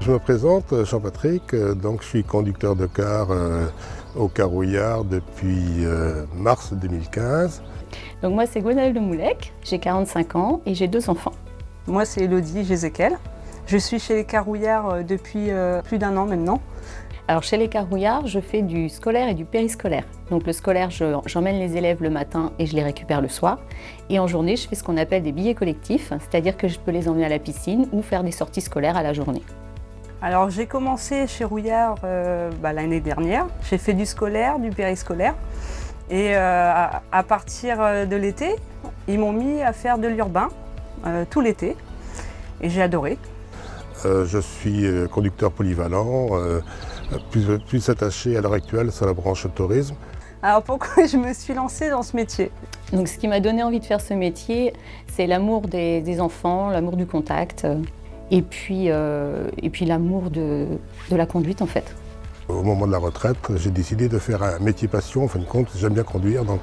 Je me présente, Jean-Patrick, donc je suis conducteur de car au Carouillard depuis mars 2015. Donc moi c'est Gwenaëlle de Moulec, j'ai 45 ans et j'ai 2 enfants. Moi c'est Elodie Jézéquel. Je suis chez les Carouillards depuis plus d'1 an maintenant. Alors chez les Carouillards, je fais du scolaire et du périscolaire. Donc le scolaire, j'emmène les élèves le matin et je les récupère le soir. Et en journée, je fais ce qu'on appelle des billets collectifs, c'est-à-dire que je peux les emmener à la piscine ou faire des sorties scolaires à la journée. Alors j'ai commencé chez Rouillard l'année dernière. J'ai fait du scolaire, du périscolaire. Et à partir de l'été, ils m'ont mis à faire de l'urbain tout l'été. Et j'ai adoré. Je suis conducteur polyvalent, plus attaché à l'heure actuelle sur la branche tourisme. Alors pourquoi je me suis lancée dans ce métier? Donc ce qui m'a donné envie de faire ce métier, c'est l'amour des enfants, l'amour du contact et puis l'amour de la conduite en fait. Au moment de la retraite, j'ai décidé de faire un métier passion. En fin de compte, j'aime bien conduire, donc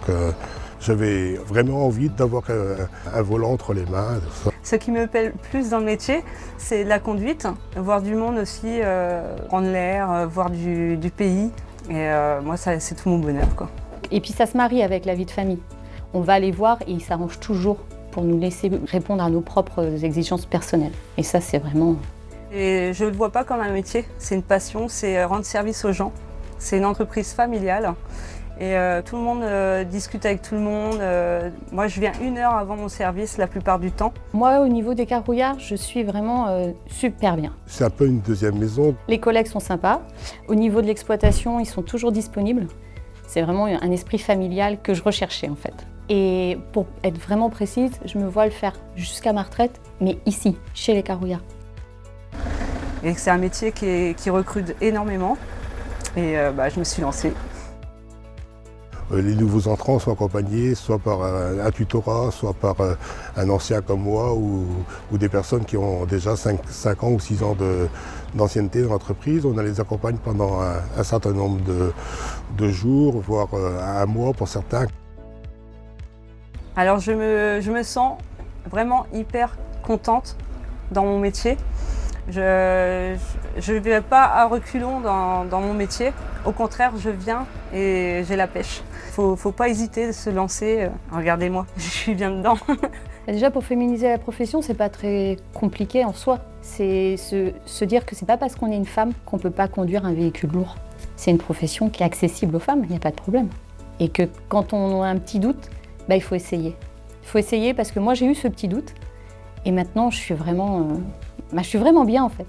j'avais vraiment envie d'avoir un volant entre les mains. Ce qui me plaît le plus dans le métier, c'est la conduite, voir du monde aussi, prendre l'air, voir du pays. Et moi, c'est tout mon bonheur, quoi. Et puis ça se marie avec la vie de famille. On va les voir et ils s'arrangent toujours pour nous laisser répondre à nos propres exigences personnelles. Et ça, c'est vraiment... Et je ne le vois pas comme un métier, c'est une passion, c'est rendre service aux gens. C'est une entreprise familiale et tout le monde discute avec tout le monde. Moi, je viens 1 heure avant mon service la plupart du temps. Moi, au niveau des Carouillards, je suis vraiment super bien. C'est un peu une deuxième maison. Les collègues sont sympas. Au niveau de l'exploitation, ils sont toujours disponibles. C'est vraiment un esprit familial que je recherchais en fait. Et pour être vraiment précise, je me vois le faire jusqu'à ma retraite, mais ici, chez les Carouillards. Et c'est un métier qui recrute énormément. Et je me suis lancée. Les nouveaux entrants sont accompagnés soit par un tutorat, soit par un ancien comme moi ou des personnes qui ont déjà 5 ans ou 6 ans d'ancienneté dans l'entreprise. On les accompagne pendant un certain nombre de jours, voire 1 mois pour certains. Alors je me sens vraiment hyper contente dans mon métier. Je ne vais pas à reculons dans mon métier. Au contraire, je viens et j'ai la pêche. Faut pas hésiter de se lancer. Regardez-moi, je suis bien dedans. Déjà, pour féminiser la profession, c'est pas très compliqué en soi. C'est se dire que c'est pas parce qu'on est une femme qu'on peut pas conduire un véhicule lourd. C'est une profession qui est accessible aux femmes, il n'y a pas de problème. Et que quand on a un petit doute, il faut essayer. Il faut essayer parce que moi j'ai eu ce petit doute et maintenant je suis vraiment bien en fait.